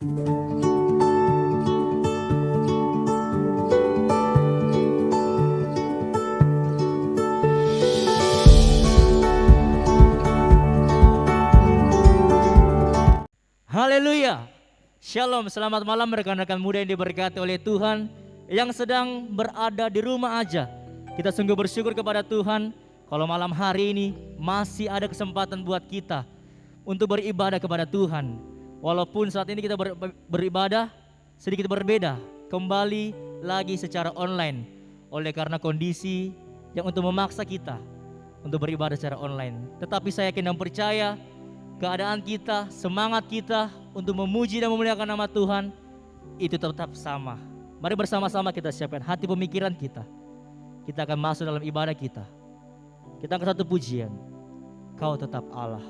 Haleluya. Shalom, selamat malam rekan-rekan muda yang diberkati oleh Tuhan yang sedang berada di rumah aja. Kita sungguh bersyukur kepada Tuhan kalau malam hari ini masih ada kesempatan buat kita untuk beribadah kepada Tuhan. Walaupun saat ini kita beribadah sedikit berbeda, kembali lagi secara online oleh karena kondisi yang untuk memaksa kita untuk beribadah secara online. Tetapi saya yakin dan percaya keadaan kita, semangat kita untuk memuji dan memuliakan nama Tuhan itu tetap sama. Mari bersama-sama kita siapkan hati pemikiran kita. Kita akan masuk dalam ibadah kita. Kita angkat satu pujian. Kau tetap Allah.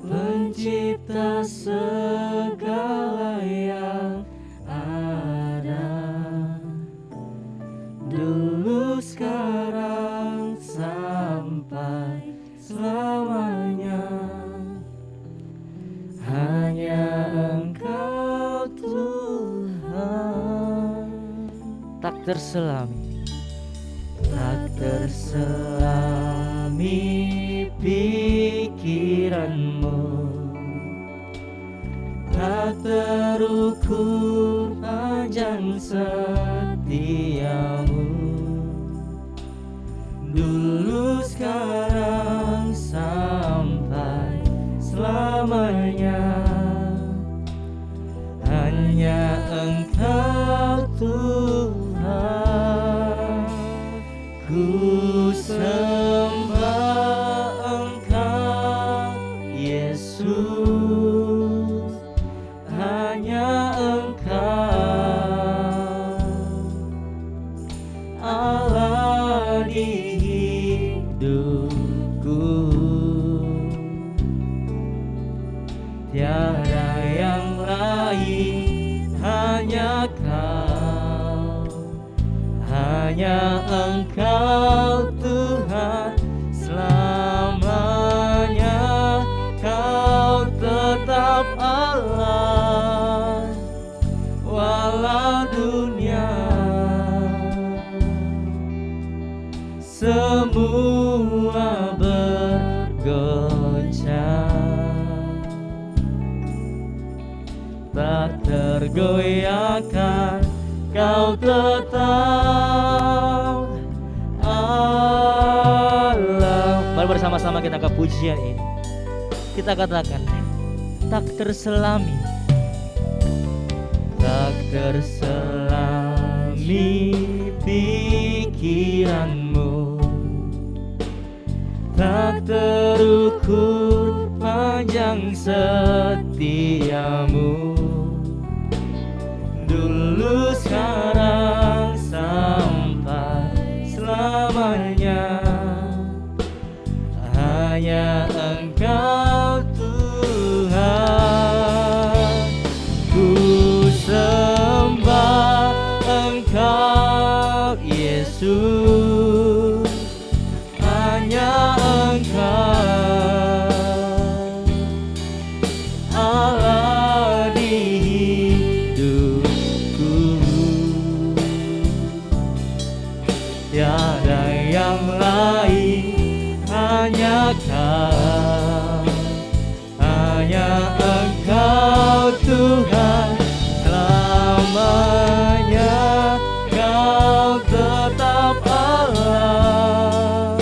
Pencipta segala yang ada, dulu, sekarang, sampai selamanya. Hanya Engkau Tuhan. Tak terselami, tak terselami pikiranmu, tak terukur panjang setiamu, dulu, sekarang, sampai selamanya. Hanya Engkau Tuhan. Ku sembah Engkau Yesus, hanya Engkau Allah di hidupku. Tiada yang lain, hanya Kau, hanya Engkau Tuhan selamanya. Kau tetap Allah walau dunia semua bergoncang, tak tergoyahkan. Kau tetap Allah. mari bersama-sama kita angkat pujian ini. Kita katakan, tak terselami, tak terselami pikiranmu, tak terukur panjang setiamu, dulu, sekarang, sampai selamanya. Hanya Engkau Tuhan. Ku sembah Engkau Yesus, hanya Engkau Allah di hidupku. Tiada yang lain, hanya Kau, hanya Engkau Tuhan selamanya. Kau tetap Allah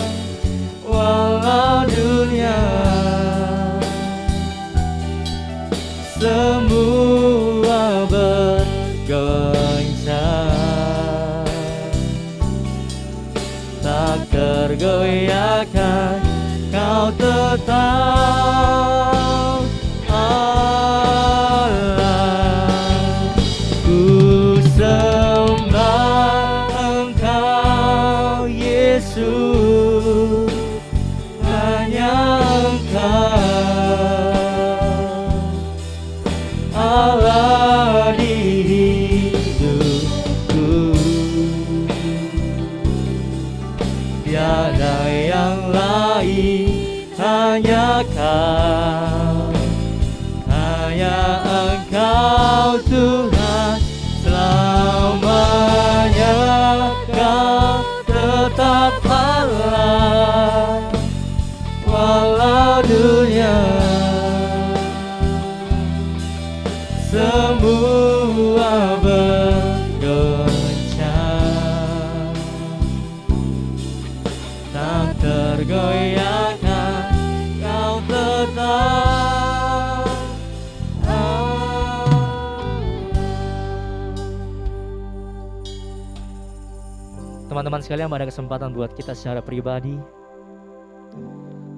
walau dunia semua bergoncang, tak tergoyahkan. Kau tetap Allah. Ku sembah Engkau Yesus, hanya Engkau Allah di hidupku. Tiada yang lain, hanya Kau, hanya Engkau Tuhan. Selamanya Kau tetap Allah, walau dunia semua bergoncang, tak tergoyahkan Kau tetap Allah. Teman-teman sekalian, pada kesempatan buat kita secara pribadi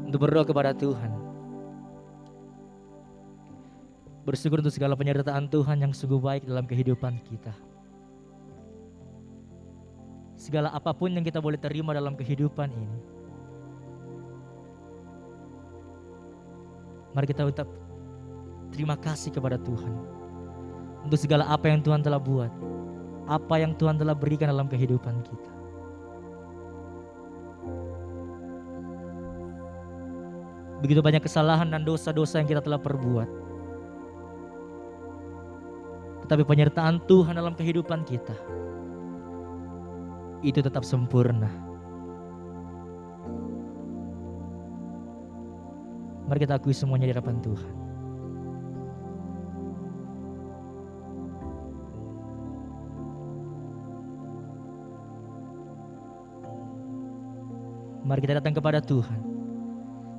untuk berdoa kepada Tuhan, bersyukur untuk segala penyertaan Tuhan yang sungguh baik dalam kehidupan kita. Segala apapun yang kita boleh terima dalam kehidupan ini, mari kita ucap terima kasih kepada Tuhan untuk segala apa yang Tuhan telah buat, apa yang Tuhan telah berikan dalam kehidupan kita. Begitu banyak kesalahan dan dosa-dosa yang kita telah perbuat, tetapi penyertaan Tuhan dalam kehidupan kita itu tetap sempurna. Mari kita akui semuanya di hadapan Tuhan. Mari kita datang kepada Tuhan,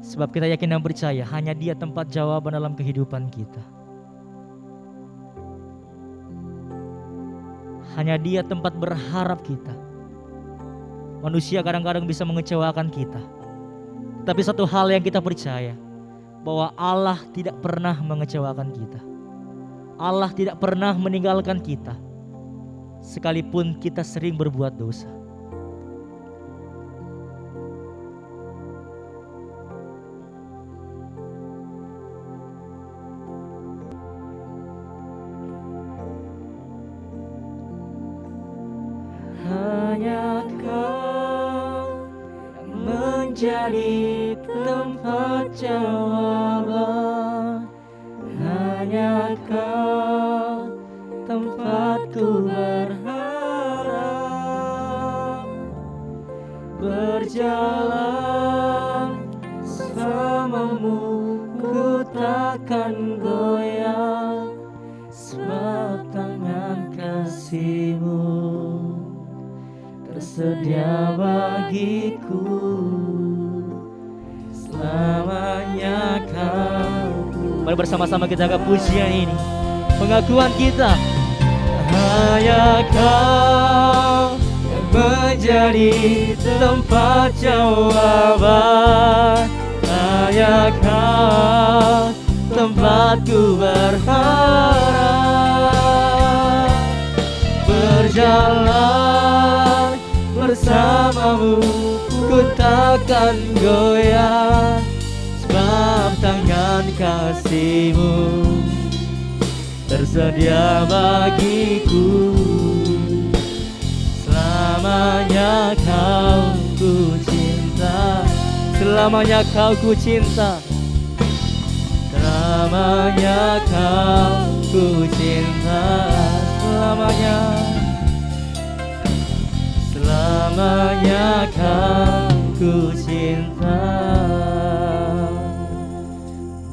sebab kita yakin dan percaya hanya Dia tempat jawaban dalam kehidupan kita. Hanya Dia tempat berharap kita. Manusia kadang-kadang bisa mengecewakan kita, tapi satu hal yang kita percaya, bahwa Allah tidak pernah mengecewakan kita. Allah tidak pernah meninggalkan kita, sekalipun kita sering berbuat dosa. Hanya Kau yang menjadi tempat jawaban, hanya Kau tempatku berharap, berjalan bersamamu ku takkan goyah, sebab tangan kasih-Mu tersedia bagiku. Selamanya Kau. Mari bersama-sama kita angkat pujian ini, pengakuan kita. Hanya Kau yang menjadi tempat jawaban, hanya Kau tempatku berharap, berjalan bersamamu ku takkan goyah, sebab tangan kasih-Mu tersedia bagiku. Selamanya Kau ku cinta, Selamanya Kau ku cinta, selamanya Kau ku cinta, selamanya, selamanya Kau ku cinta.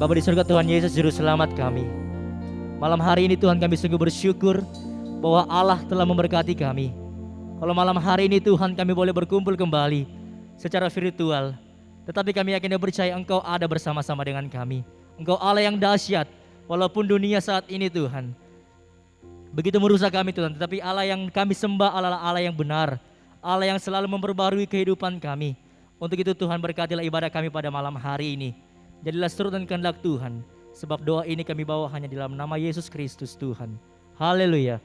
Bapa di surga, Tuhan Yesus Juru Selamat kami, malam hari ini Tuhan kami sungguh bersyukur bahwa Allah telah memberkati kami. Kalau malam hari ini Tuhan kami boleh berkumpul kembali secara virtual, tetapi kami yakin dan percaya Engkau ada bersama-sama dengan kami. Engkau Allah yang dahsyat, walaupun dunia saat ini Tuhan begitu merusak kami Tuhan, tetapi Allah yang kami sembah adalah Allah yang benar, Allah yang selalu memperbarui kehidupan kami. Untuk itu Tuhan, berkatilah ibadah kami pada malam hari ini. Jadilah seturut dan kehendak Tuhan, sebab doa ini kami bawa hanya di dalam nama Yesus Kristus Tuhan. Haleluya,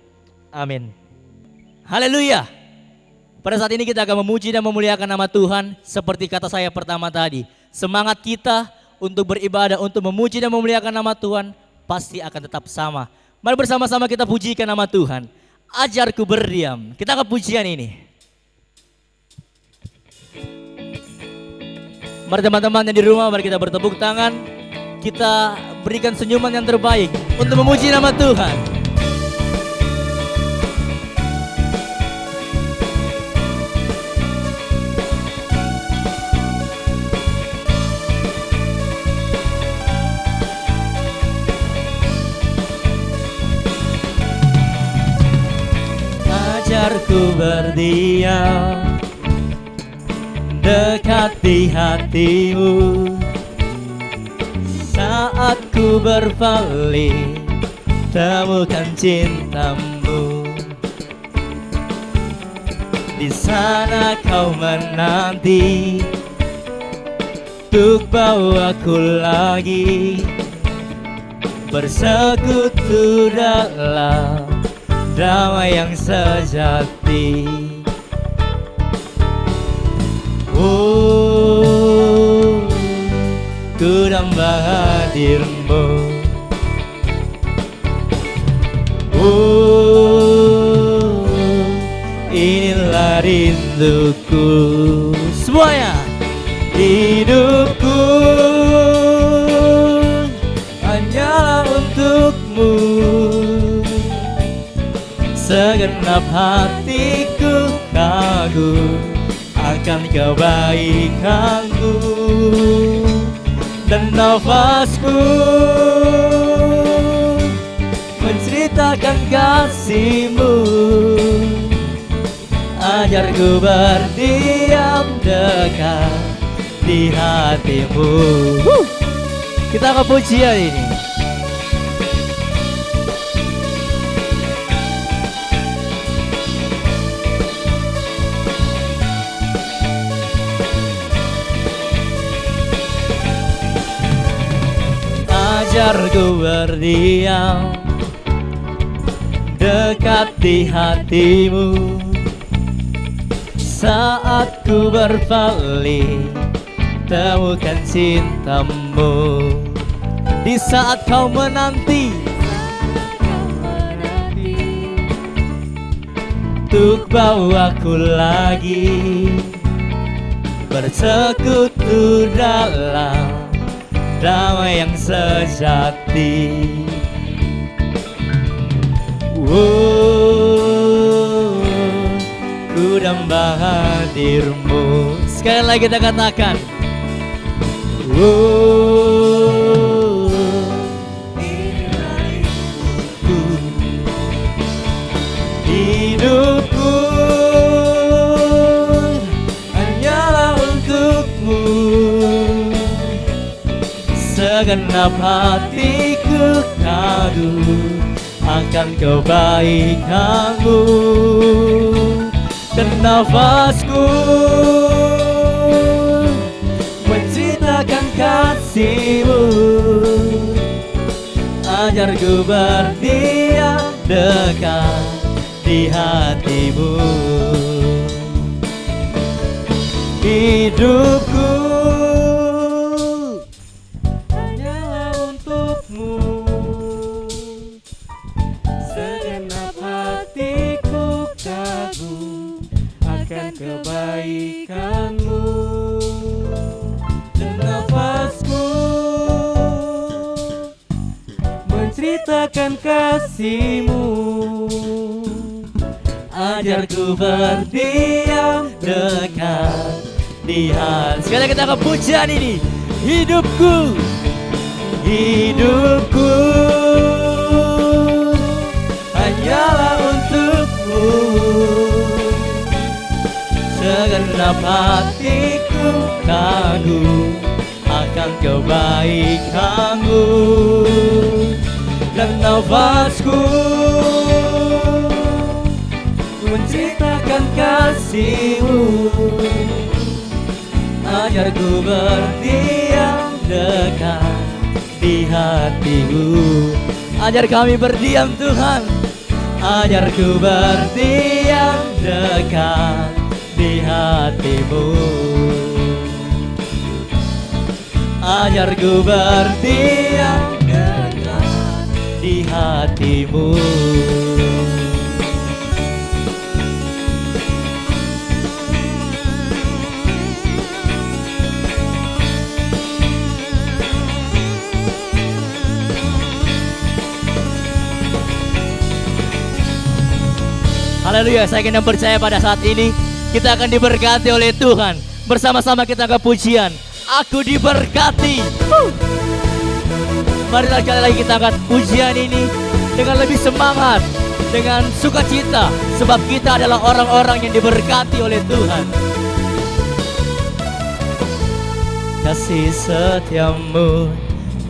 amin. Haleluya. Pada saat ini kita akan memuji dan memuliakan nama Tuhan. Seperti kata saya pertama tadi, semangat kita untuk beribadah, untuk memuji dan memuliakan nama Tuhan pasti akan tetap sama. Mari bersama-sama kita pujikan nama Tuhan. Ajarku berdiam. Kita akan pujian ini. Mari teman-teman yang di rumah, mari kita bertepuk tangan. Kita berikan senyuman yang terbaik untuk memuji nama Tuhan. Ajarku berdiam dekat di hatimu, saat ku berpaling temukan cintamu. Di sana kau menanti untuk bawaku lagi bersekutu dalam damai yang sejati. Oh, ku dambah hadirmu. Oh, inilah rinduku. Semuanya. Hidupku hanyalah untukmu. Segenap hatiku kagum akan kebaikanmu, dan nafasku menceritakan kasihmu. Ajarku berdiam dekat di hatimu. Kita akan pujian ini. Ajarku berdiam dekat di hatimu, saat ku berpaling temukan cintamu. Di saat kau menanti untuk bawaku lagi bersekutu dalam damai yang sejati. Oh, ku dambah hadirmu. Sekali lagi kita katakan. Oh, hidupku hanyalah untukmu. Segenap hatiku kagum akan kebaikanmu, dan nafasku menceritakan kasihmu. Ajarku berdiam dekat di hatimu. Hidupku hanyalah untukmu. Segenap hatiku kagum akan kebaikanmu, dan nafasku menceritakan kasihmu. Ajarku berdiam dekat di hati. Sekali kita akan pujian ini. Hidupku, hidupku hanyalah untukmu. Segenap hatiku kagum akan kebaikanmu, dan nafasku menceritakan kasihmu. Ajarku berdiam dekat di hatimu. Ajar kami berdiam Tuhan. Ajarku berdiam dekat di hatimu. Ajarku berdiam dekat di hatimu. Haleluya, saya ingin percaya pada saat ini kita akan diberkati oleh Tuhan. Bersama-sama kita angkat pujian, aku diberkati. Marilah sekali lagi kita angkat pujian ini dengan lebih semangat, dengan sukacita, sebab kita adalah orang-orang yang diberkati oleh Tuhan. Kasih setiamu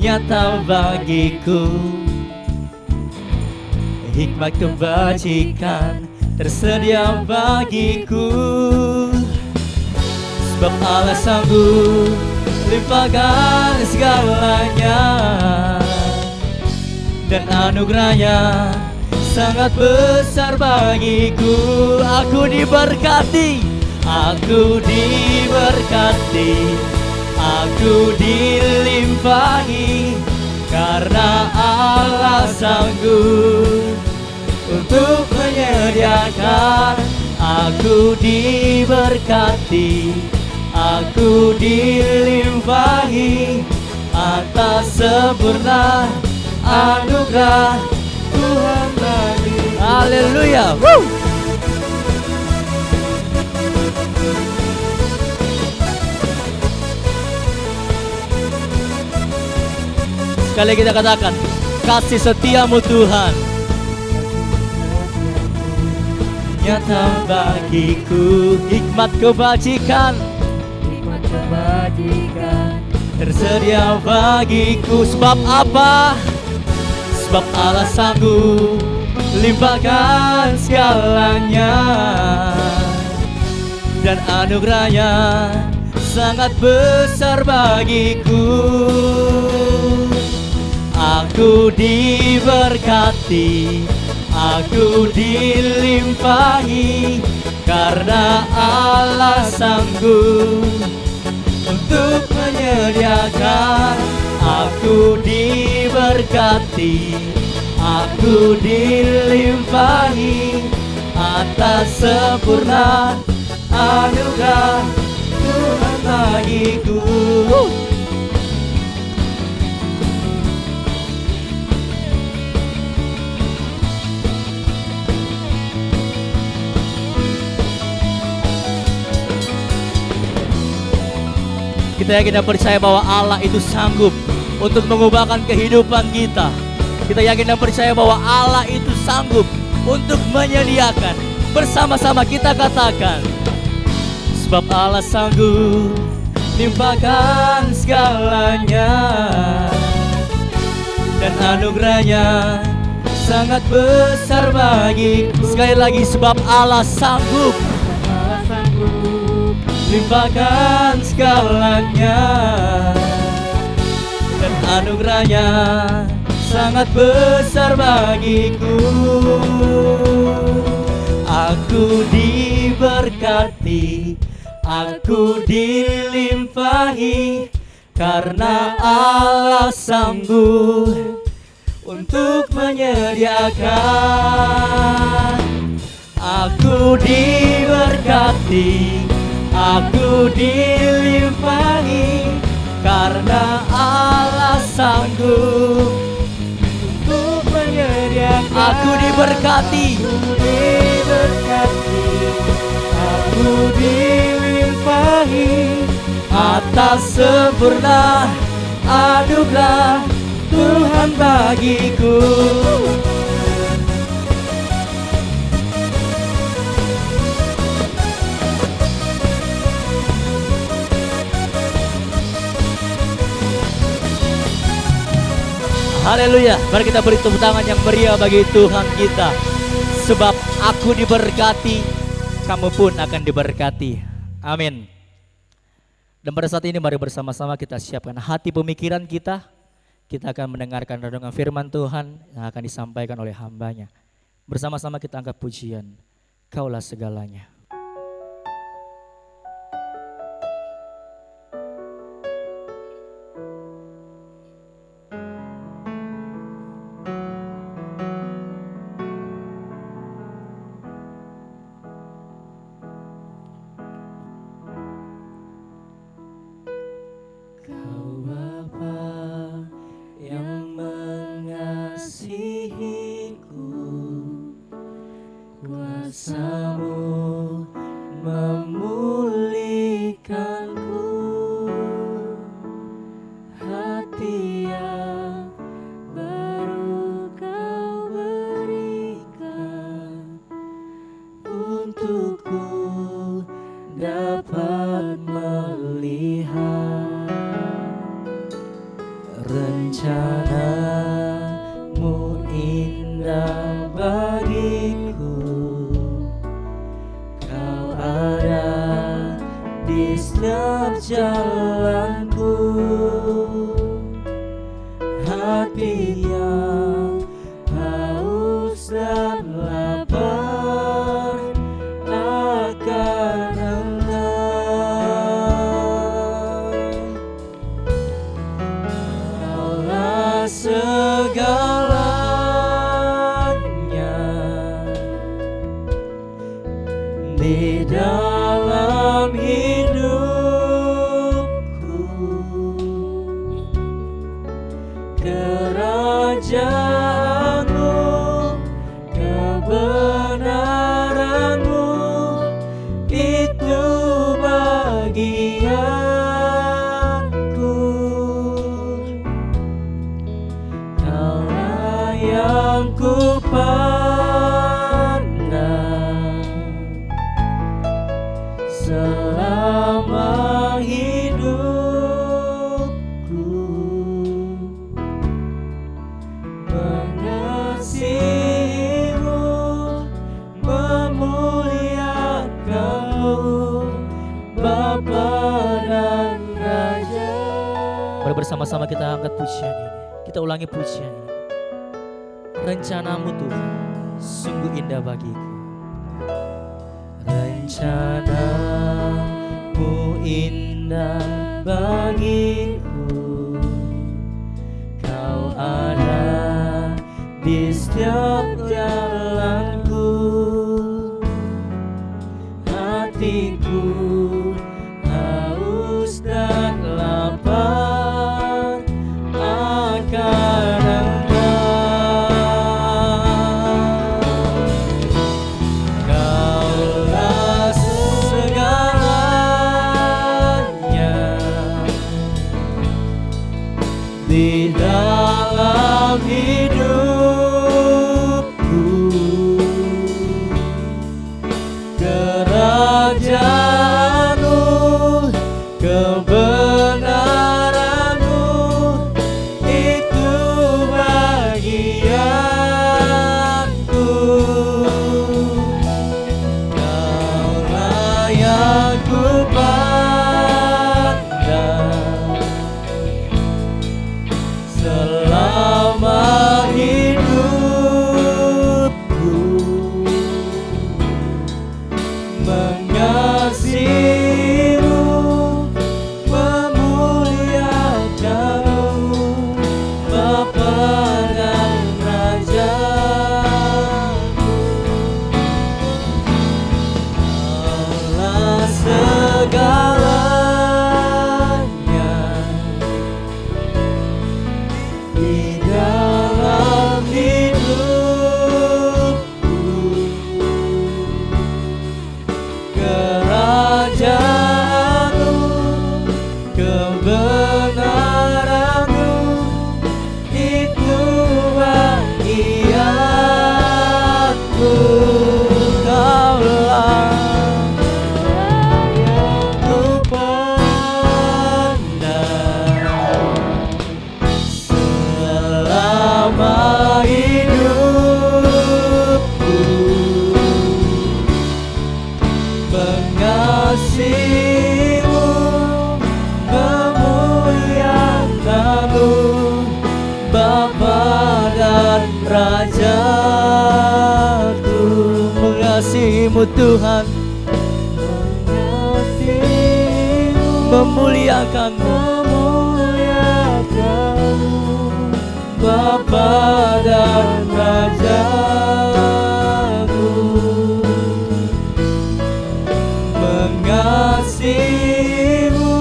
nyata bagiku, hikmat kebajikan tersedia bagiku. Sebab Allah sanggup limpahkan segalanya, dan anugerahnya sangat besar bagiku. Aku diberkati, aku diberkati, aku dilimpahi, karena Allah sanggup untuk menyediakan. Aku diberkati, aku dilimpahi atas sempurna anugerah Tuhan bagi. Haleluya. Sekali lagi kita katakan, kasih setiamu Tuhan Nyata bagiku, hikmat kebajikan tersedia bagiku. Sebab apa? Sebab Allah sanggup limpahkan segalanya, dan anugerahnya sangat besar bagiku. Aku diberkati, aku dilimpahi, karena Allah sanggup untuk menyediakan. Aku diberkati, aku dilimpahi atas sempurna anugerah Tuhan bagiku. Kita yakin dan percaya bahwa Allah itu sanggup untuk mengubahkan kehidupan kita. Kita yakin dan percaya bahwa Allah itu sanggup untuk menyediakan. Bersama-sama kita katakan, Sebab Allah sanggup limpahkan segalanya, dan anugerahnya sangat besar bagiku. sekali lagi, sebab Allah sanggup limpahkan segalanya, dan anugerahnya sangat besar bagiku. Aku diberkati, aku dilimpahi, karena Allah sanggup untuk menyediakan. Aku diberkati, aku dilimpahi, karena Allah sanggup untuk menyediakan. Aku diberkati, aku dilimpahi atas sempurna anugerah Tuhan bagiku. haleluya. Mari kita beri tepuk tangan yang meriah bagi Tuhan kita. Sebab aku diberkati, kamu pun akan diberkati. Amin. Dan pada saat ini mari bersama-sama kita siapkan hati pemikiran kita. Kita akan mendengarkan renungan firman Tuhan yang akan disampaikan oleh hambanya. Bersama-sama kita angkat pujian, Kaulah segalanya. setiap jalanku. Hati yang haus dan lapar akan Engkau. Kaulah segalanya di dalam hidupku. Kerajaan-Mu, kebenaran-Mu, itu bagianku. Kaulah yang ku pandang selama hidupku. Mengasihi-Mu, memuliakan-Mu, Bapa dan Raja. Mari bersama-sama kita angkat pujian ini. Kita ulangi pujian ini. Rencana-Mu Tuhan sungguh indah bagiku. Rencana-Mu indah bagiku. Kau ada di setiap jalanku. Hatiku haus dan lapar akan Engkau. Kaulah segalanya di dalam hidupku. Kerajaan-Mu, kebenaran-Mu, itu bagianku. Kaulah yang ku pandang selama hidupku. Mengasihi-Mu, memuliakan-Mu, Bapa dan Raja-Ku. Kaulah segalanya di dalam hidupku. Kerajaan-Mu, kebenaran-Mu, itu bagianku. Kaulah yang ku pandang selama hidupku. Mengasihi-Mu, memuliakan-Mu, Bapa dan Raja-Ku. Mengasihi-Mu Tuhan, mengasihi-Mu, memuliakan-Mu, Bapa dan Raja-Ku. Mengasihi-Mu,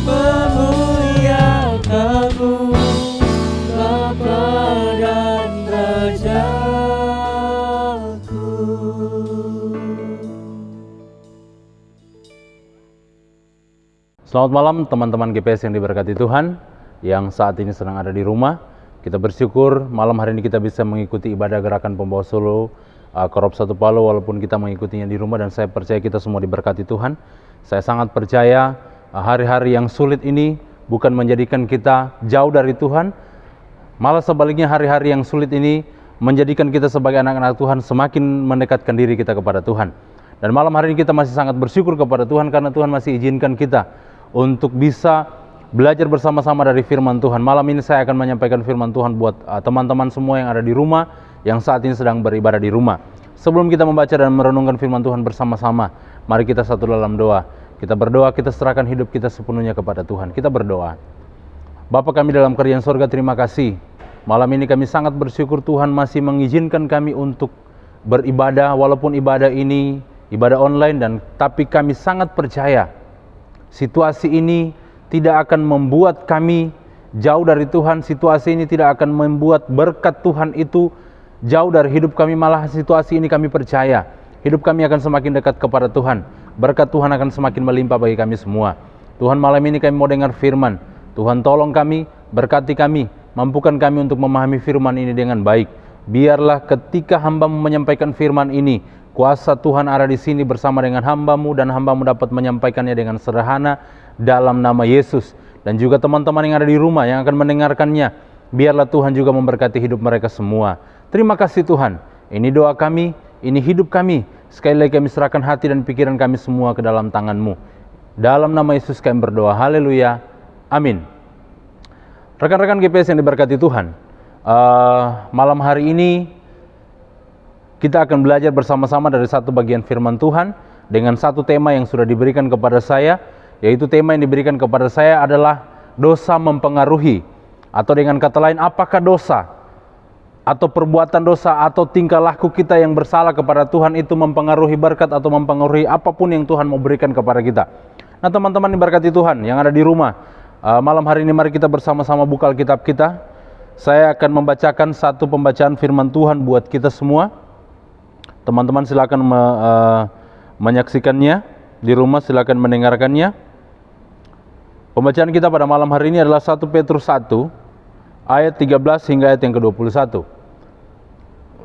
memuliakan-Mu, Bapa dan Raja-Ku. Selamat malam teman-teman GPS yang diberkati Tuhan, yang saat ini sedang ada di rumah. Kita bersyukur malam hari ini kita bisa mengikuti ibadah gerakan pembawa solo Korop 1 Palu, walaupun kita mengikutinya di rumah, dan saya percaya kita semua diberkati Tuhan. Saya sangat percaya hari-hari yang sulit ini bukan menjadikan kita jauh dari Tuhan, malah sebaliknya hari-hari yang sulit ini menjadikan kita sebagai anak-anak Tuhan semakin mendekatkan diri kita kepada Tuhan. Dan malam hari ini kita masih sangat bersyukur kepada Tuhan karena Tuhan masih izinkan kita untuk bisa belajar bersama-sama dari firman Tuhan. Malam ini saya akan menyampaikan firman Tuhan buat teman-teman semua yang ada di rumah, yang saat ini sedang beribadah di rumah. Sebelum kita membaca dan merenungkan firman Tuhan bersama-sama, mari kita satu dalam doa. Kita berdoa, kita serahkan hidup kita sepenuhnya kepada Tuhan. Kita berdoa. Bapa kami dalam kerajaan sorga, terima kasih. Malam ini kami sangat bersyukur Tuhan masih mengizinkan kami untuk beribadah, walaupun ibadah ini ibadah online, dan tapi kami sangat percaya situasi ini tidak akan membuat kami jauh dari Tuhan. Situasi ini tidak akan membuat berkat Tuhan itu jauh dari hidup kami. Malah situasi ini kami percaya hidup kami akan semakin dekat kepada Tuhan. Berkat Tuhan akan semakin melimpah bagi kami semua. Tuhan, malam ini kami mau dengar firman. Tuhan, tolong kami, berkati kami, mampukan kami untuk memahami firman ini dengan baik. Biarlah ketika hamba-Mu menyampaikan firman ini, kuasa Tuhan ada di sini bersama dengan hamba-Mu, dan hamba-Mu dapat menyampaikannya dengan sederhana dalam nama Yesus. Dan juga teman-teman yang ada di rumah yang akan mendengarkannya, biarlah Tuhan juga memberkati hidup mereka semua. Terima kasih Tuhan. Ini doa kami, ini hidup kami. Sekali lagi kami serahkan hati dan pikiran kami semua ke dalam tangan-Mu. Dalam nama Yesus kami berdoa. Haleluya. Amin. Rekan-rekan GPS yang diberkati Tuhan, malam hari ini kita akan belajar bersama-sama dari satu bagian firman Tuhan dengan satu tema yang sudah diberikan kepada saya, yaitu tema yang diberikan kepada saya adalah dosa mempengaruhi, atau dengan kata lain, apakah dosa atau perbuatan dosa atau tingkah laku kita yang bersalah kepada Tuhan itu mempengaruhi berkat atau mempengaruhi apapun yang Tuhan mau berikan kepada kita. Nah teman-teman diberkati Tuhan yang ada di rumah, malam hari ini mari kita bersama-sama buka Alkitab kita. Saya akan membacakan satu pembacaan firman Tuhan buat kita semua. Teman-teman silakan menyaksikannya di rumah, silakan mendengarkannya. Pembacaan kita pada malam hari ini adalah 1 Petrus 1 ayat 13 hingga ayat yang ke-21.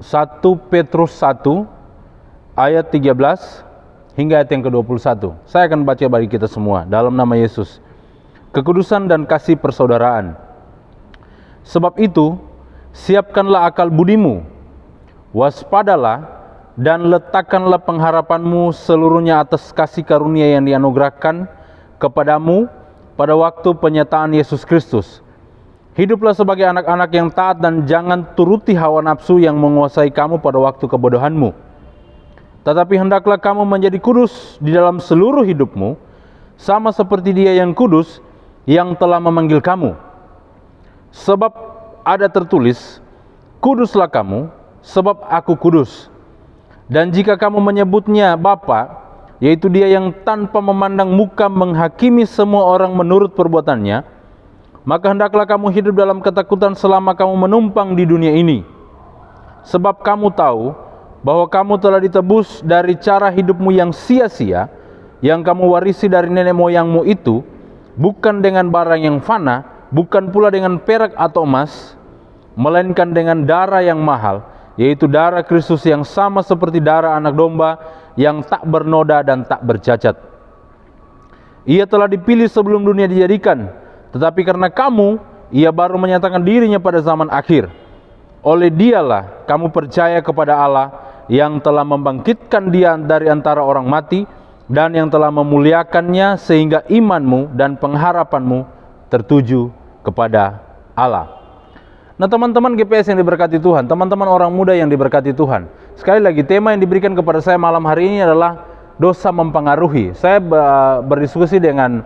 1 Petrus 1 ayat 13 hingga ayat yang ke-21. Saya akan baca bagi kita semua dalam nama Yesus. Kekudusan dan kasih persaudaraan. Sebab itu, siapkanlah akal budimu, waspadalah, dan letakkanlah pengharapanmu seluruhnya atas kasih karunia yang dianugerahkan kepadamu pada waktu penyataan Yesus Kristus. Hiduplah sebagai anak-anak yang taat dan jangan turuti hawa nafsu yang menguasai kamu pada waktu kebodohanmu. Tetapi hendaklah kamu menjadi kudus di dalam seluruh hidupmu, sama seperti Dia yang kudus yang telah memanggil kamu. Sebab ada tertulis, kuduslah kamu, sebab aku kudus. Dan jika kamu menyebutnya Bapa, yaitu Dia yang tanpa memandang muka menghakimi semua orang menurut perbuatannya, maka hendaklah kamu hidup dalam ketakutan selama kamu menumpang di dunia ini. Sebab kamu tahu bahwa kamu telah ditebus dari cara hidupmu yang sia-sia, yang kamu warisi dari nenek moyangmu itu, bukan dengan barang yang fana, bukan pula dengan perak atau emas, melainkan dengan darah yang mahal, yaitu darah Kristus yang sama seperti darah anak domba yang tak bernoda dan tak bercacat. Ia telah dipilih sebelum dunia dijadikan, tetapi karena kamu, Ia baru menyatakan dirinya pada zaman akhir. Oleh Dialah kamu percaya kepada Allah yang telah membangkitkan Dia dari antara orang mati dan yang telah memuliakannya sehingga imanmu dan pengharapanmu tertuju kepada Allah. Nah teman-teman GPS yang diberkati Tuhan, teman-teman orang muda yang diberkati Tuhan, sekali lagi tema yang diberikan kepada saya malam hari ini adalah dosa mempengaruhi. Saya berdiskusi dengan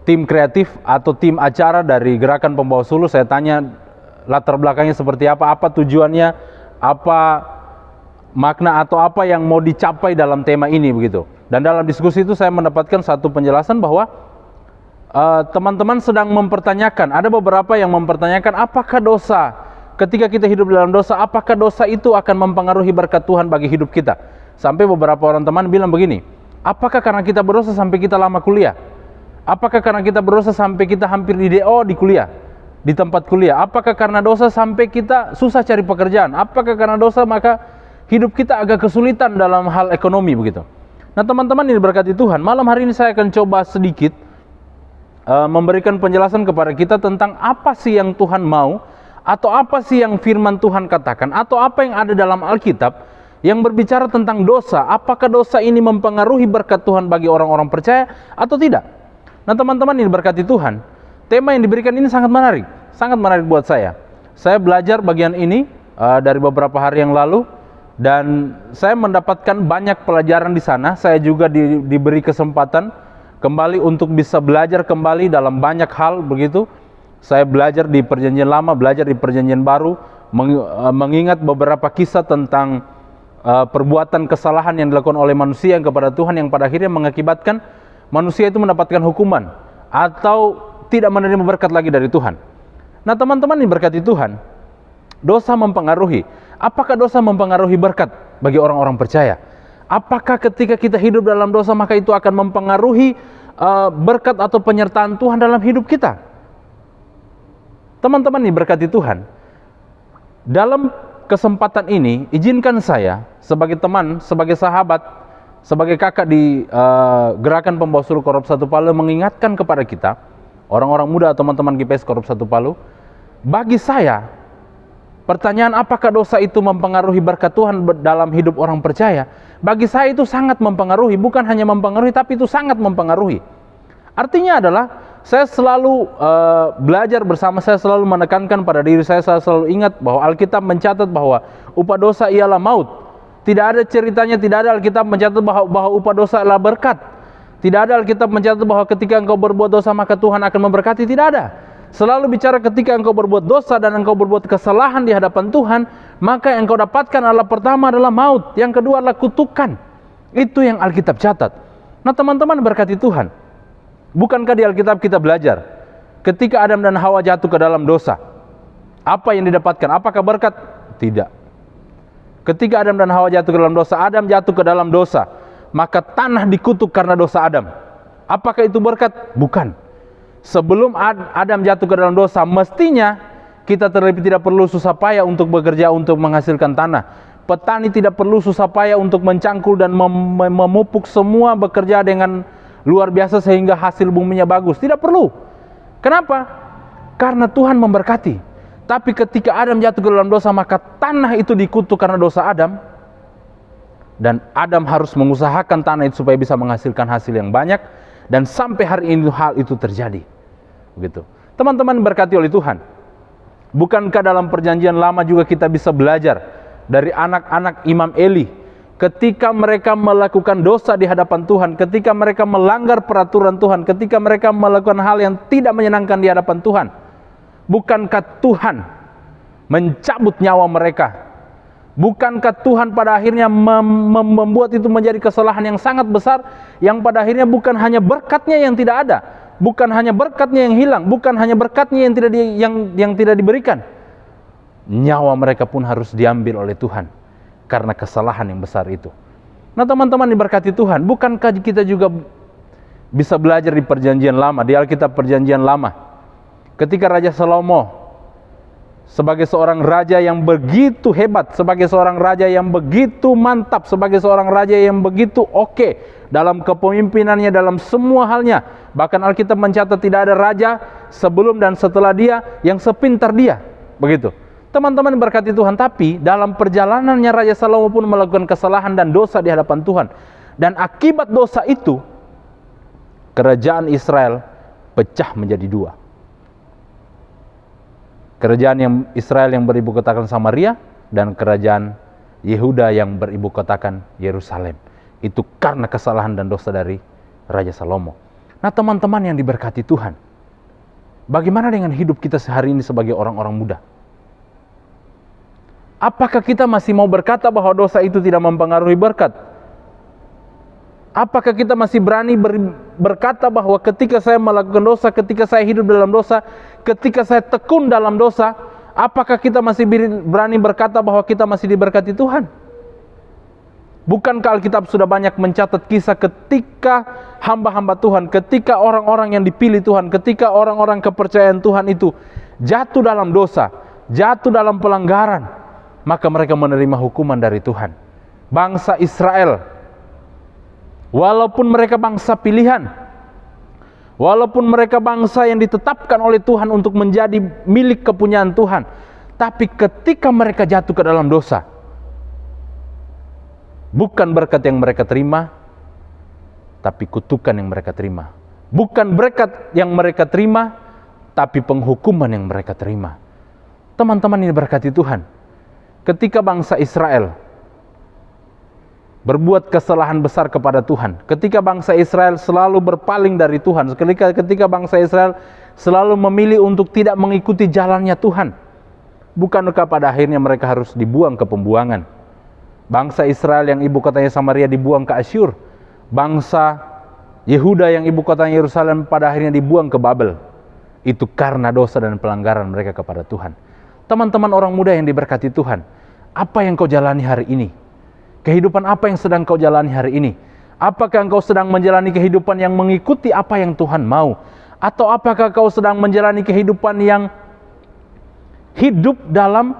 tim kreatif atau tim acara dari Gerakan Pembawa Suluh. Saya tanya latar belakangnya seperti apa tujuannya, apa makna atau apa yang mau dicapai dalam tema ini begitu. Dan dalam diskusi itu saya mendapatkan satu penjelasan bahwa teman-teman sedang mempertanyakan, ada beberapa yang mempertanyakan apakah dosa, ketika kita hidup dalam dosa, apakah dosa itu akan mempengaruhi berkat Tuhan bagi hidup kita. Sampai beberapa orang teman bilang begini, apakah karena kita berdosa sampai kita lama kuliah? Apakah karena kita berdosa sampai kita hampir di DO di kuliah, di tempat kuliah? Apakah karena dosa sampai kita susah cari pekerjaan? Apakah karena dosa maka hidup kita agak kesulitan dalam hal ekonomi begitu? Nah teman-teman ini diberkati Tuhan, malam hari ini saya akan coba sedikit memberikan penjelasan kepada kita tentang apa sih yang Tuhan mau, atau apa sih yang firman Tuhan katakan, atau apa yang ada dalam Alkitab yang berbicara tentang dosa. Apakah dosa ini mempengaruhi berkat Tuhan bagi orang-orang percaya atau tidak? Nah teman-teman yang diberkati Tuhan, tema yang diberikan ini sangat menarik buat saya. Saya belajar bagian ini dari beberapa hari yang lalu, dan saya mendapatkan banyak pelajaran di sana. Saya juga diberi kesempatan kembali untuk bisa belajar kembali dalam banyak hal begitu. Saya belajar di Perjanjian Lama, belajar di Perjanjian Baru, mengingat beberapa kisah tentang perbuatan kesalahan yang dilakukan oleh manusia yang kepada Tuhan, yang pada akhirnya mengakibatkan manusia itu mendapatkan hukuman atau tidak menerima berkat lagi dari Tuhan. Nah teman-teman yang berkati Tuhan, dosa mempengaruhi. Apakah dosa mempengaruhi berkat bagi orang-orang percaya? Apakah ketika kita hidup dalam dosa maka itu akan mempengaruhi berkat atau penyertaan Tuhan dalam hidup kita? Teman-teman yang berkati Tuhan, dalam kesempatan ini izinkan saya sebagai teman, sebagai sahabat, sebagai kakak di Gerakan Pembawa Suluh Korup 1 Palu mengingatkan kepada kita, orang-orang muda atau teman-teman GPS Korup 1 Palu, bagi saya, pertanyaan apakah dosa itu mempengaruhi berkat Tuhan dalam hidup orang percaya? Bagi saya itu sangat mempengaruhi, bukan hanya mempengaruhi, tapi itu sangat mempengaruhi. Artinya adalah, saya selalu belajar bersama, saya selalu menekankan pada diri saya selalu ingat bahwa Alkitab mencatat bahwa upah dosa ialah maut. Tidak ada ceritanya, tidak ada Alkitab mencatat bahwa upah dosa adalah berkat. Tidak ada Alkitab mencatat bahwa ketika engkau berbuat dosa maka Tuhan akan memberkati, tidak ada. Selalu bicara ketika engkau berbuat dosa dan engkau berbuat kesalahan di hadapan Tuhan, maka yang engkau dapatkan adalah pertama adalah maut, yang kedua adalah kutukan. Itu yang Alkitab catat. Nah teman-teman berkati Tuhan, bukankah di Alkitab kita belajar ketika Adam dan Hawa jatuh ke dalam dosa, apa yang didapatkan? Apakah berkat? Tidak. Ketika Adam dan Hawa jatuh ke dalam dosa, Adam jatuh ke dalam dosa, maka tanah dikutuk karena dosa Adam. Apakah itu berkat? Bukan. Sebelum Adam jatuh ke dalam dosa, mestinya kita terlebih tidak perlu susah payah untuk bekerja untuk menghasilkan tanah. Petani tidak perlu susah payah untuk mencangkul dan memupuk semua, bekerja dengan luar biasa sehingga hasil buminya bagus. Tidak perlu. Kenapa? Karena Tuhan memberkati. Tapi ketika Adam jatuh ke dalam dosa, maka tanah itu dikutuk karena dosa Adam. Dan Adam harus mengusahakan tanah itu supaya bisa menghasilkan hasil yang banyak. Dan sampai hari ini hal itu terjadi. Begitu. Teman-teman berkati oleh Tuhan, bukankah dalam Perjanjian Lama juga kita bisa belajar dari anak-anak Imam Eli, ketika mereka melakukan dosa di hadapan Tuhan, ketika mereka melanggar peraturan Tuhan, ketika mereka melakukan hal yang tidak menyenangkan di hadapan Tuhan, bukankah Tuhan mencabut nyawa mereka? Bukankah Tuhan pada akhirnya membuat itu menjadi kesalahan yang sangat besar, yang pada akhirnya bukan hanya berkatnya yang tidak ada, bukan hanya berkatnya yang hilang, bukan hanya berkatnya yang tidak diberikan, nyawa mereka pun harus diambil oleh Tuhan karena kesalahan yang besar itu. Nah teman-teman diberkati Tuhan, bukankah kita juga bisa belajar di Perjanjian Lama, di Alkitab Perjanjian Lama, ketika Raja Salomo sebagai seorang raja yang begitu hebat, sebagai seorang raja yang begitu mantap, sebagai seorang raja yang begitu oke dalam kepemimpinannya, dalam semua halnya. Bahkan Alkitab mencatat tidak ada raja sebelum dan setelah dia yang sepintar dia. Begitu. Teman-teman berkati Tuhan, tapi dalam perjalanannya Raja Salomo pun melakukan kesalahan dan dosa di hadapan Tuhan. Dan akibat dosa itu, kerajaan Israel pecah menjadi dua. Kerajaan yang Israel yang beribu kotakan Samaria dan kerajaan Yehuda yang beribu kotakan Yerusalem. Itu karena kesalahan dan dosa dari Raja Salomo. Nah teman-teman yang diberkati Tuhan, bagaimana dengan hidup kita sehari ini sebagai orang-orang muda? Apakah kita masih mau berkata bahwa dosa itu tidak mempengaruhi berkat? Apakah kita masih berani berkata bahwa ketika saya melakukan dosa, ketika saya hidup dalam dosa, ketika saya tekun dalam dosa, apakah kita masih berani berkata bahwa kita masih diberkati Tuhan? Bukankah Alkitab sudah banyak mencatat kisah ketika hamba-hamba Tuhan, ketika orang-orang yang dipilih Tuhan, ketika orang-orang kepercayaan Tuhan itu jatuh dalam dosa, jatuh dalam pelanggaran, maka mereka menerima hukuman dari Tuhan. Bangsa Israel, walaupun mereka bangsa pilihan, walaupun mereka bangsa yang ditetapkan oleh Tuhan untuk menjadi milik kepunyaan Tuhan, tapi ketika mereka jatuh ke dalam dosa, Bukan berkat yang mereka terima, tapi kutukan yang mereka terima. Bukan berkat yang mereka terima, tapi penghukuman yang mereka terima. Teman-teman ini berkati Tuhan. Ketika bangsa Israel berbuat kesalahan besar kepada Tuhan, ketika bangsa Israel selalu berpaling dari Tuhan, ketika bangsa Israel selalu memilih untuk tidak mengikuti jalannya Tuhan, bukankah pada akhirnya mereka harus dibuang ke pembuangan? Bangsa Israel yang ibu kotanya Samaria dibuang ke Asyur, bangsa Yehuda yang ibu kotanya Yerusalem pada akhirnya dibuang ke Babel. Itu karena dosa dan pelanggaran mereka kepada Tuhan. Teman-teman orang muda yang diberkati Tuhan, apa yang kau jalani hari ini? Kehidupan apa yang sedang kau jalani hari ini? Apakah engkau sedang menjalani kehidupan yang mengikuti apa yang Tuhan mau? Atau apakah kau sedang menjalani kehidupan yang hidup dalam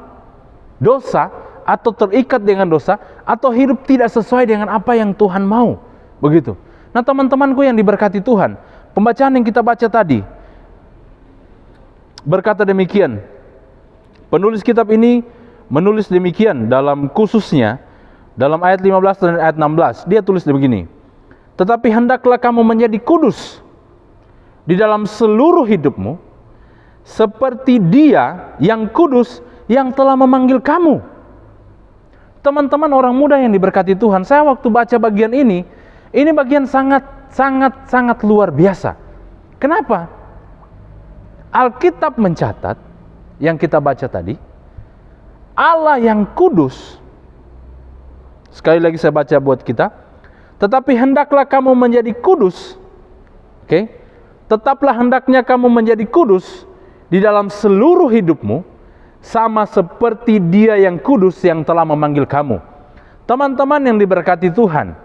dosa, atau terikat dengan dosa, atau hidup tidak sesuai dengan apa yang Tuhan mau? Begitu. Nah teman-temanku yang diberkati Tuhan, pembacaan yang kita baca tadi berkata demikian. Penulis kitab ini menulis demikian dalam khususnya dalam ayat 15 dan ayat 16, dia tulis begini. Tetapi hendaklah kamu menjadi kudus di dalam seluruh hidupmu, seperti Dia yang kudus yang telah memanggil kamu. Teman-teman orang muda yang diberkati Tuhan, saya waktu baca bagian ini bagian sangat luar biasa. Kenapa? Alkitab mencatat yang kita baca tadi, Allah yang kudus. Sekali lagi saya baca buat kita. Tetapi hendaklah kamu menjadi kudus. Tetaplah hendaknya kamu menjadi kudus di dalam seluruh hidupmu, sama seperti Dia yang kudus yang telah memanggil kamu. Teman-teman yang diberkati Tuhan,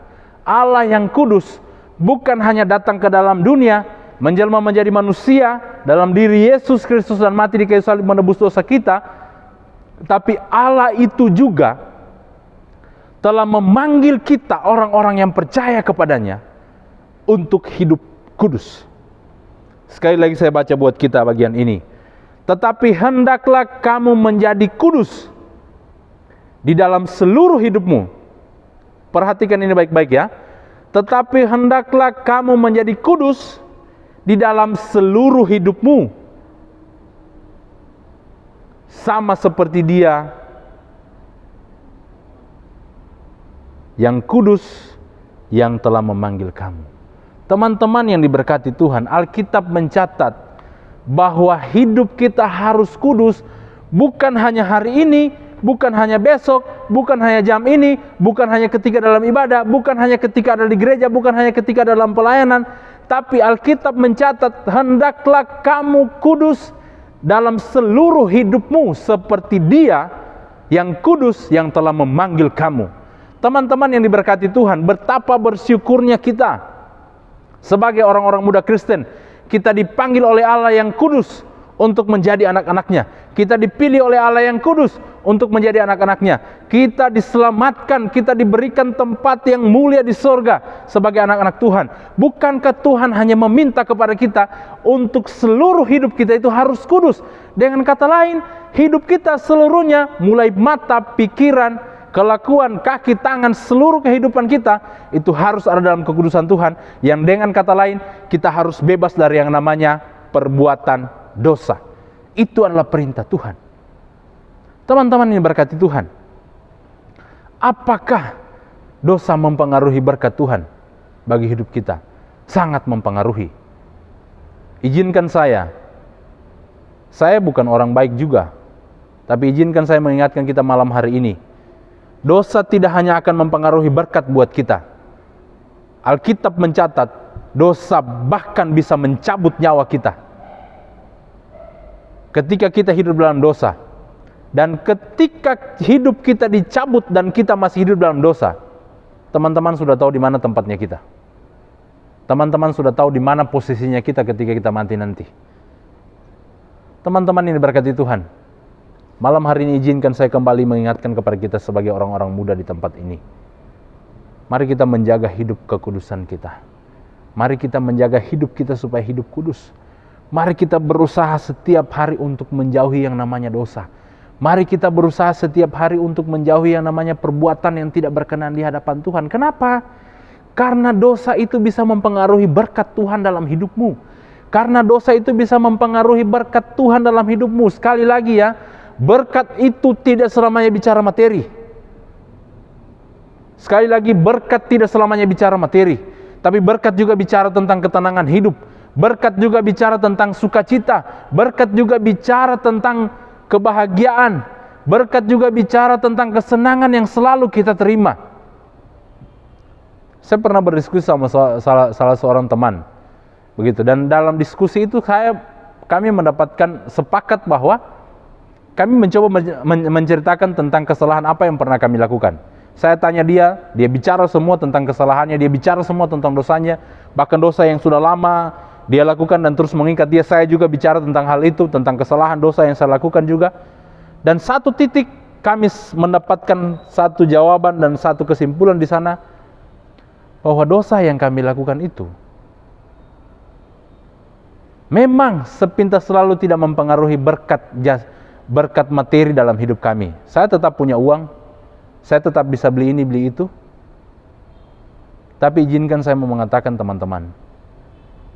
Allah yang kudus bukan hanya datang ke dalam dunia, menjelma menjadi manusia dalam diri Yesus Kristus dan mati di kayu salib menebus dosa kita, tapi Allah itu juga telah memanggil kita orang-orang yang percaya kepadanya untuk hidup kudus. Sekali lagi saya baca buat kita bagian ini. Tetapi hendaklah kamu menjadi kudus di dalam seluruh hidupmu. Perhatikan ini baik-baik ya. Tetapi hendaklah kamu menjadi kudus di dalam seluruh hidupmu, sama seperti Dia yang kudus yang telah memanggil kamu. Teman-teman yang diberkati Tuhan, Alkitab mencatat bahwa hidup kita harus kudus, bukan hanya hari ini, bukan hanya besok, bukan hanya jam ini, bukan hanya ketika dalam ibadah, bukan hanya ketika ada di gereja, bukan hanya ketika dalam pelayanan, tapi Alkitab mencatat hendaklah kamu kudus dalam seluruh hidupmu seperti Dia yang kudus yang telah memanggil kamu. Teman-teman yang diberkati Tuhan, betapa bersyukurnya kita sebagai orang-orang muda Kristen. Kita dipanggil oleh Allah yang kudus untuk menjadi anak-anaknya. Kita dipilih oleh Allah yang kudus untuk menjadi anak-anaknya. Kita diselamatkan, kita diberikan tempat yang mulia di sorga sebagai anak-anak Tuhan. Bukankah Tuhan hanya meminta kepada kita untuk seluruh hidup kita itu harus kudus? Dengan kata lain, hidup kita seluruhnya, mulai mata, pikiran, kelakuan, kaki, tangan, seluruh kehidupan kita itu harus ada dalam kekudusan Tuhan. Yang dengan kata lain, kita harus bebas dari yang namanya perbuatan dosa. Itu adalah perintah Tuhan. Teman-teman yang berkati Tuhan, apakah dosa mempengaruhi berkat Tuhan bagi hidup kita? Sangat mempengaruhi. Izinkan saya bukan orang baik juga, tapi izinkan saya mengingatkan kita malam hari ini, dosa tidak hanya akan mempengaruhi berkat buat kita. Alkitab mencatat, dosa bahkan bisa mencabut nyawa kita. Ketika kita hidup dalam dosa, dan ketika hidup kita dicabut dan kita masih hidup dalam dosa, teman-teman sudah tahu di mana tempatnya kita. Teman-teman sudah tahu di mana posisinya kita ketika kita mati nanti. Teman-teman ini diberkati Tuhan, malam hari ini izinkan saya kembali mengingatkan kepada kita sebagai orang-orang muda di tempat ini. Mari kita menjaga hidup kekudusan kita. Mari kita menjaga hidup kita supaya hidup kudus. Mari kita berusaha setiap hari untuk menjauhi yang namanya dosa. Mari kita berusaha setiap hari untuk menjauhi yang namanya perbuatan yang tidak berkenan di hadapan Tuhan. Kenapa? Karena dosa itu bisa mempengaruhi berkat Tuhan dalam hidupmu. Karena dosa itu bisa mempengaruhi berkat Tuhan dalam hidupmu. Sekali lagi ya, berkat itu tidak selamanya bicara materi. Sekali lagi, berkat tidak selamanya bicara materi. Tapi berkat juga bicara tentang ketenangan hidup. Berkat juga bicara tentang sukacita. Berkat juga bicara tentang kebahagiaan. Berkat juga bicara tentang kesenangan yang selalu kita terima. Saya pernah berdiskusi sama salah seorang teman, begitu. Dan dalam diskusi itu kami mendapatkan sepakat bahwa kami mencoba menceritakan tentang kesalahan apa yang pernah kami lakukan. Saya tanya dia bicara semua tentang kesalahannya, dia bicara semua tentang dosanya, bahkan dosa yang sudah lama dia lakukan dan terus mengingat dia. Saya juga bicara tentang hal itu, tentang kesalahan dosa yang saya lakukan juga. Dan satu titik kami mendapatkan satu jawaban dan satu kesimpulan di sana, bahwa dosa yang kami lakukan itu memang sepintas selalu tidak mempengaruhi berkat materi dalam hidup kami. Saya tetap punya uang, saya tetap bisa beli ini, beli itu. Tapi izinkan saya mau mengatakan teman-teman,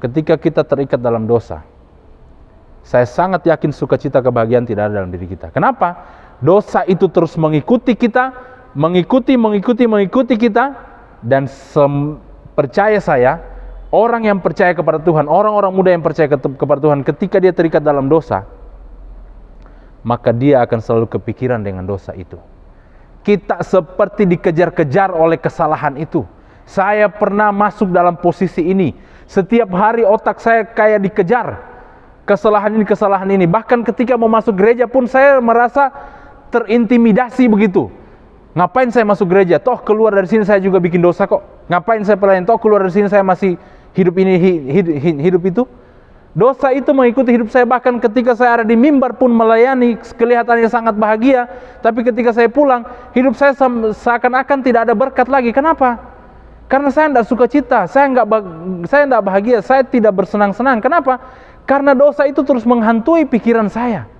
ketika kita terikat dalam dosa, saya sangat yakin sukacita kebahagiaan tidak ada dalam diri kita. Kenapa? Dosa itu terus mengikuti kita, mengikuti kita. Dan percaya saya, orang yang percaya kepada Tuhan, orang-orang muda yang percaya kepada Tuhan, ketika dia terikat dalam dosa, maka dia akan selalu kepikiran dengan dosa itu. Kita seperti dikejar-kejar oleh kesalahan itu. Saya pernah masuk dalam posisi ini. Setiap hari otak saya kayak dikejar. Kesalahan ini. Bahkan ketika mau masuk gereja pun saya merasa terintimidasi begitu. Ngapain saya masuk gereja? Toh keluar dari sini saya juga bikin dosa kok. Ngapain saya pelayan? Toh keluar dari sini saya masih hidup ini, hidup itu. Dosa itu mengikuti hidup saya. Bahkan ketika saya ada di mimbar pun melayani, kelihatannya sangat bahagia. Tapi ketika saya pulang, hidup saya seakan-akan tidak ada berkat lagi. Kenapa? Karena saya tidak suka cita, saya tidak bahagia, saya tidak bersenang-senang. Kenapa? Karena dosa itu terus menghantui pikiran saya.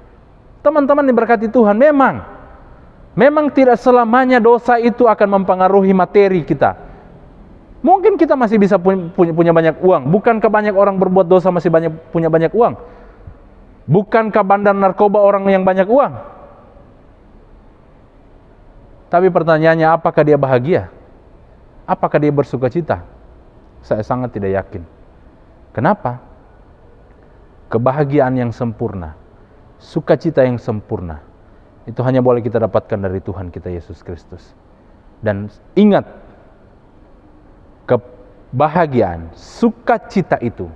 Teman-teman diberkati Tuhan, memang tidak selamanya dosa itu akan mempengaruhi materi kita. Mungkin kita masih bisa punya banyak uang. Bukankah banyak orang berbuat dosa masih punya banyak uang? Bukankah bandar narkoba orang yang banyak uang? Tapi pertanyaannya, apakah dia bahagia? Apakah dia bersukacita? Saya sangat tidak yakin. Kenapa? Kebahagiaan yang sempurna, sukacita yang sempurna, itu hanya boleh kita dapatkan dari Tuhan kita Yesus Kristus. Dan ingat, kebahagiaan, sukacita itu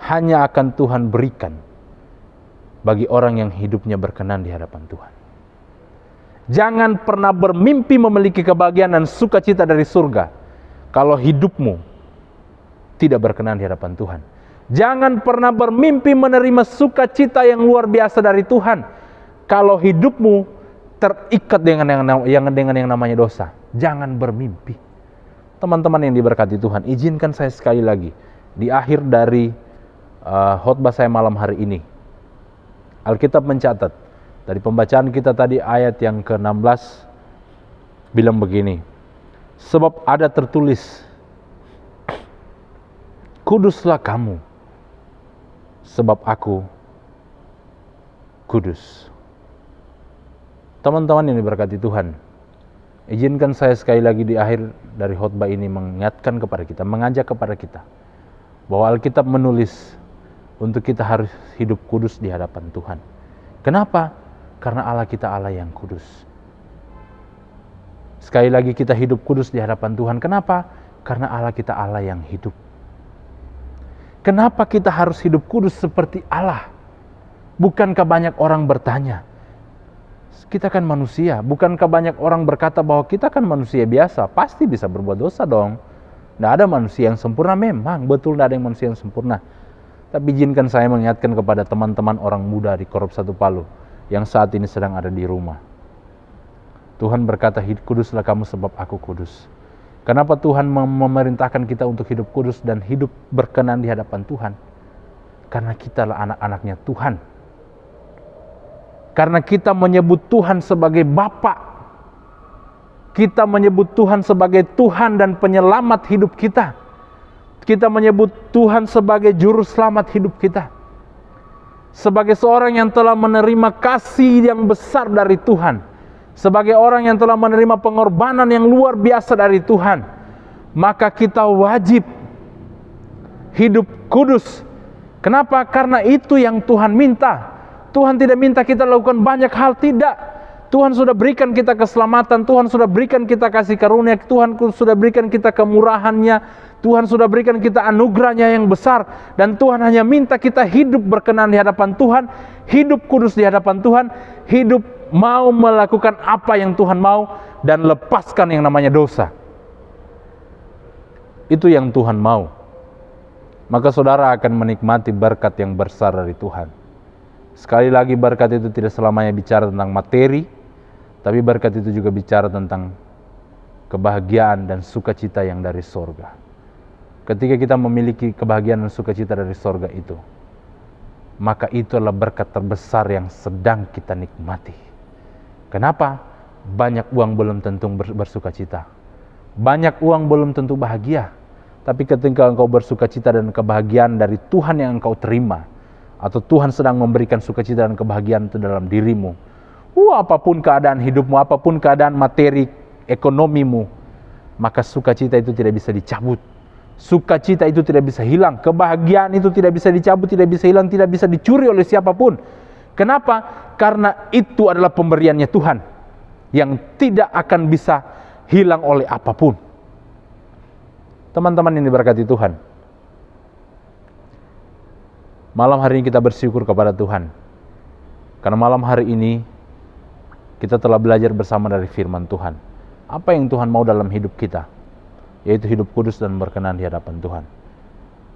hanya akan Tuhan berikan bagi orang yang hidupnya berkenan di hadapan Tuhan. Jangan pernah bermimpi memiliki kebahagiaan dan sukacita dari surga kalau hidupmu tidak berkenan di hadapan Tuhan. Jangan pernah bermimpi menerima sukacita yang luar biasa dari Tuhan kalau hidupmu terikat dengan yang namanya dosa. Jangan bermimpi. Teman-teman yang diberkati Tuhan, izinkan saya sekali lagi di akhir dari khotbah saya malam hari ini, Alkitab mencatat dari pembacaan kita tadi ayat yang ke-16 bilang begini, sebab ada tertulis, kuduslah kamu, sebab aku kudus. Teman-teman yang diberkati Tuhan, izinkan saya sekali lagi di akhir dari khotbah ini mengingatkan kepada kita, mengajak kepada kita bahwa Alkitab menulis untuk kita harus hidup kudus di hadapan Tuhan. Kenapa? Karena Allah kita Allah yang kudus. Sekali lagi kita hidup kudus di hadapan Tuhan. Kenapa? Karena Allah kita Allah yang hidup. Kenapa kita harus hidup kudus seperti Allah? Bukankah banyak orang bertanya, kita kan manusia, bukankah banyak orang berkata bahwa kita kan manusia biasa, pasti bisa berbuat dosa dong. Tidak ada manusia yang sempurna, memang betul tidak ada yang manusia yang sempurna. Tapi izinkan saya mengingatkan kepada teman-teman orang muda di Korop 1 Palu yang saat ini sedang ada di rumah. Tuhan berkata, kuduslah kamu sebab aku kudus. Kenapa Tuhan memerintahkan kita untuk hidup kudus dan hidup berkenan di hadapan Tuhan? Karena kita adalah anak-anaknya Tuhan. Karena kita menyebut Tuhan sebagai Bapa. Kita menyebut Tuhan sebagai Tuhan dan penyelamat hidup kita. Kita menyebut Tuhan sebagai juru selamat hidup kita. Sebagai seorang yang telah menerima kasih yang besar dari Tuhan. Sebagai orang yang telah menerima pengorbanan yang luar biasa dari Tuhan. Maka kita wajib hidup kudus. Kenapa? Karena itu yang Tuhan minta. Tuhan tidak minta kita lakukan banyak hal, tidak. Tuhan sudah berikan kita keselamatan, Tuhan sudah berikan kita kasih karunia, Tuhan sudah berikan kita kemurahannya, Tuhan sudah berikan kita anugerahnya yang besar. Dan Tuhan hanya minta kita hidup berkenan di hadapan Tuhan, hidup kudus di hadapan Tuhan, hidup mau melakukan apa yang Tuhan mau, dan lepaskan yang namanya dosa. Itu yang Tuhan mau. Maka saudara akan menikmati berkat yang besar dari Tuhan. Sekali lagi, berkat itu tidak selamanya bicara tentang materi, tapi berkat itu juga bicara tentang kebahagiaan dan sukacita yang dari sorga. Ketika kita memiliki kebahagiaan dan sukacita dari sorga itu, maka itu adalah berkat terbesar yang sedang kita nikmati. Kenapa? Banyak uang belum tentu bersukacita. Banyak uang belum tentu bahagia. Tapi ketika engkau bersukacita dan kebahagiaan dari Tuhan yang engkau terima, atau Tuhan sedang memberikan sukacita dan kebahagiaan itu dalam dirimu, apapun keadaan hidupmu, apapun keadaan materi ekonomimu, maka sukacita itu tidak bisa dicabut. Sukacita itu tidak bisa hilang. Kebahagiaan itu tidak bisa dicabut, tidak bisa hilang, tidak bisa dicuri oleh siapapun. Kenapa? Karena itu adalah pemberiannya Tuhan yang tidak akan bisa hilang oleh apapun. Teman-teman yang diberkati Tuhan, malam hari ini kita bersyukur kepada Tuhan. Karena malam hari ini kita telah belajar bersama dari firman Tuhan. Apa yang Tuhan mau dalam hidup kita? Yaitu hidup kudus dan berkenan di hadapan Tuhan.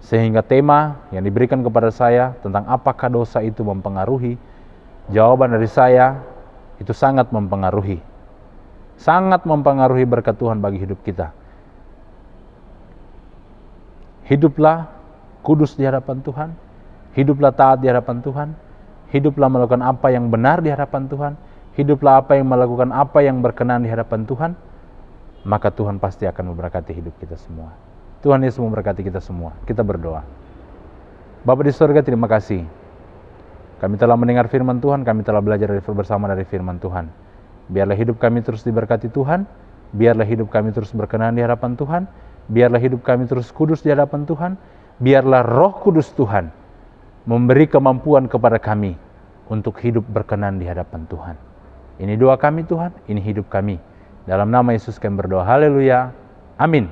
Sehingga tema yang diberikan kepada saya tentang apakah dosa itu mempengaruhi, jawaban dari saya itu sangat mempengaruhi. Sangat mempengaruhi berkat Tuhan bagi hidup kita. Hiduplah kudus di hadapan Tuhan. Hiduplah taat di hadapan Tuhan. Hiduplah melakukan apa yang benar di hadapan Tuhan. Hiduplah melakukan apa yang berkenan di hadapan Tuhan. Maka Tuhan pasti akan memberkati hidup kita semua. Tuhan Yesus memberkati kita semua. Kita berdoa. Bapa di surga, terima kasih. Kami telah mendengar firman Tuhan. Kami telah belajar bersama dari firman Tuhan. Biarlah hidup kami terus diberkati Tuhan. Biarlah hidup kami terus berkenan di hadapan Tuhan. Biarlah hidup kami terus kudus di hadapan Tuhan. Biarlah Roh Kudus Tuhan memberi kemampuan kepada kami untuk hidup berkenan di hadapan Tuhan. Ini doa kami Tuhan, ini hidup kami. Dalam nama Yesus kami berdoa. Haleluya. Amin.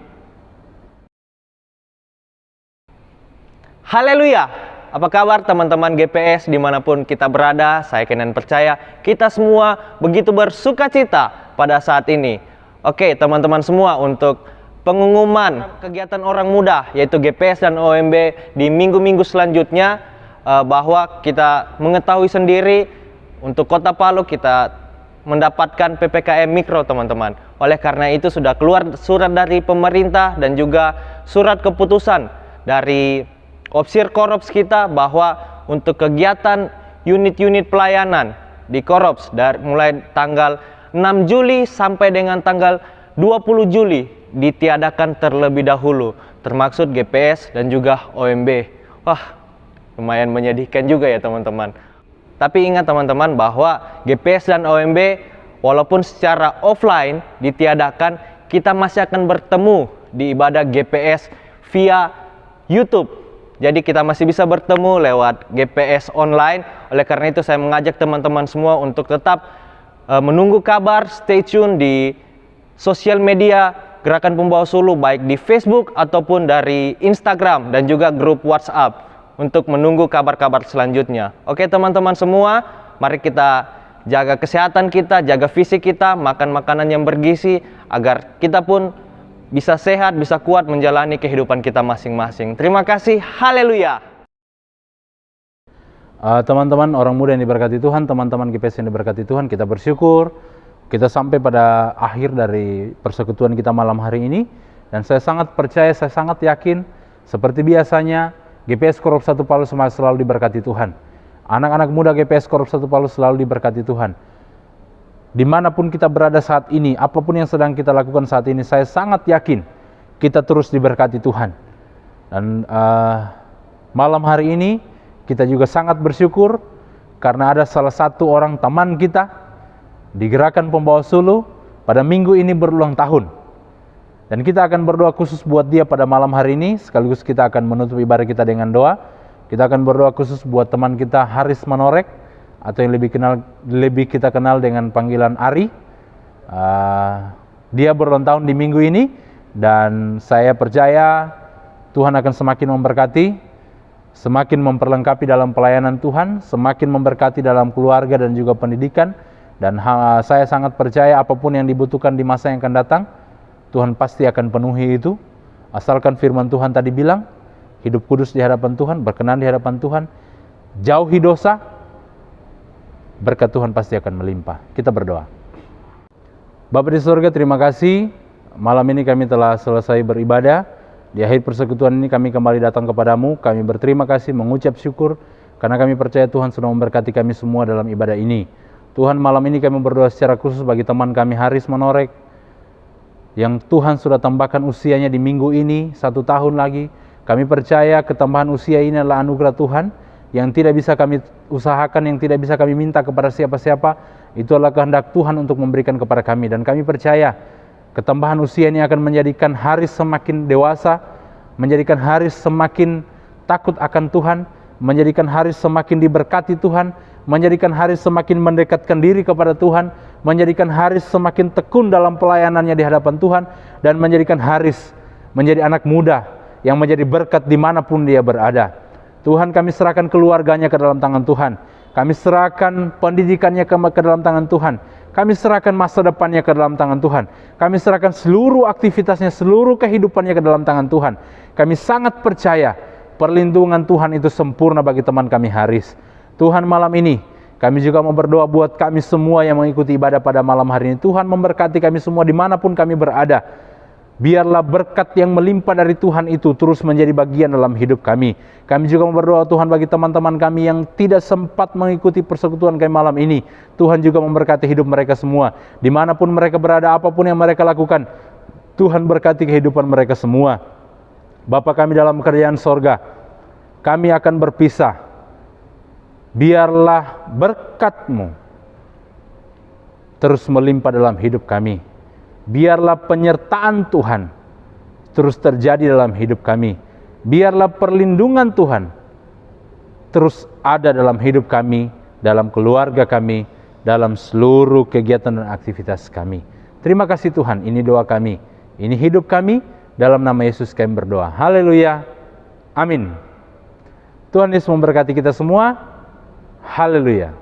Haleluya. Apa kabar teman-teman GPS dimanapun kita berada? Saya Kenan percaya kita semua begitu bersukacita pada saat ini. Oke teman-teman semua, untuk pengumuman kegiatan orang muda yaitu GPS dan OMB di minggu-minggu selanjutnya, bahwa kita mengetahui sendiri untuk Kota Palu kita mendapatkan PPKM Mikro teman-teman. Oleh karena itu sudah keluar surat dari pemerintah dan juga surat keputusan dari Opsir Korops kita bahwa untuk kegiatan unit-unit pelayanan di Korops dari mulai tanggal 6 Juli sampai dengan tanggal 20 Juli ditiadakan terlebih dahulu, termaksud GPS dan juga OMB. Wah, lumayan menyedihkan juga ya teman-teman. Tapi ingat teman-teman bahwa GPS dan OMB walaupun secara offline ditiadakan, kita masih akan bertemu di ibadah GPS via YouTube. Jadi kita masih bisa bertemu lewat GPS online. Oleh karena itu saya mengajak teman-teman semua untuk tetap menunggu kabar, stay tune di sosial media Gerakan Pembawa Sulu, baik di Facebook ataupun dari Instagram dan juga grup WhatsApp, untuk menunggu kabar-kabar selanjutnya. Oke teman-teman semua, mari kita jaga kesehatan kita, jaga fisik kita, makan makanan yang bergizi agar kita pun bisa sehat, bisa kuat menjalani kehidupan kita masing-masing. Terima kasih, haleluya. Teman-teman orang muda yang diberkati Tuhan, teman-teman GPS yang diberkati Tuhan, kita bersyukur kita sampai pada akhir dari persekutuan kita malam hari ini. Dan saya sangat percaya, saya sangat yakin seperti biasanya GPS Korops 1 Palu selalu diberkati Tuhan. Anak-anak muda GPS Korps 1 Paulus selalu diberkati Tuhan. Dimanapun kita berada saat ini, apapun yang sedang kita lakukan saat ini, saya sangat yakin kita terus diberkati Tuhan. Dan malam hari ini kita juga sangat bersyukur karena ada salah satu orang teman kita di Gerakan Pembawa Sulu pada minggu ini berulang tahun. Dan kita akan berdoa khusus buat dia pada malam hari ini, sekaligus kita akan menutup ibadah kita dengan doa. Kita akan berdoa khusus buat teman kita Haris Manorek, atau yang lebih kita kenal dengan panggilan Ari. Dia berulang tahun di minggu ini, dan saya percaya Tuhan akan semakin memberkati, semakin memperlengkapi dalam pelayanan Tuhan, semakin memberkati dalam keluarga dan juga pendidikan. Dan saya sangat percaya apapun yang dibutuhkan di masa yang akan datang, Tuhan pasti akan penuhi itu. Asalkan firman Tuhan tadi bilang, hidup kudus di hadapan Tuhan, berkenan di hadapan Tuhan, jauhi dosa, berkat Tuhan pasti akan melimpah. Kita berdoa. Bapa di surga, terima kasih. Malam ini kami telah selesai beribadah. Di akhir persekutuan ini kami kembali datang kepadamu. Kami berterima kasih, mengucap syukur, karena kami percaya Tuhan sudah memberkati kami semua dalam ibadah ini. Tuhan, malam ini kami berdoa secara khusus bagi teman kami Haris Manorek, yang Tuhan sudah tambahkan usianya di minggu ini 1 tahun lagi. Kami percaya ketambahan usia ini adalah anugerah Tuhan, yang tidak bisa kami usahakan, yang tidak bisa kami minta kepada siapa-siapa. Itu adalah kehendak Tuhan untuk memberikan kepada kami. Dan kami percaya ketambahan usia ini akan menjadikan Haris semakin dewasa, menjadikan Haris semakin takut akan Tuhan, menjadikan Haris semakin diberkati Tuhan, menjadikan Haris semakin mendekatkan diri kepada Tuhan, menjadikan Haris semakin tekun dalam pelayanannya di hadapan Tuhan, dan menjadikan Haris menjadi anak muda yang menjadi berkat dimanapun dia berada. Tuhan, kami serahkan keluarganya ke dalam tangan Tuhan. Kami serahkan pendidikannya ke dalam tangan Tuhan. Kami serahkan masa depannya ke dalam tangan Tuhan. Kami serahkan seluruh aktivitasnya, seluruh kehidupannya ke dalam tangan Tuhan. Kami sangat percaya perlindungan Tuhan itu sempurna bagi teman kami Haris. Tuhan, malam ini kami juga mau berdoa buat kami semua yang mengikuti ibadah pada malam hari ini. Tuhan, memberkati kami semua dimanapun kami berada. Biarlah berkat yang melimpah dari Tuhan itu terus menjadi bagian dalam hidup kami. Kami juga berdoa Tuhan bagi teman-teman kami yang tidak sempat mengikuti persekutuan kami malam ini. Tuhan juga memberkati hidup mereka semua. Dimanapun mereka berada, apapun yang mereka lakukan, Tuhan berkati kehidupan mereka semua. Bapa kami dalam kerajaan sorga, kami akan berpisah. Biarlah berkat-Mu terus melimpah dalam hidup kami. Biarlah penyertaan Tuhan terus terjadi dalam hidup kami. Biarlah perlindungan Tuhan terus ada dalam hidup kami, dalam keluarga kami, dalam seluruh kegiatan dan aktivitas kami. Terima kasih Tuhan, ini doa kami, ini hidup kami, dalam nama Yesus kami berdoa. Haleluya, amin. Tuhan Yesus memberkati kita semua. Haleluya.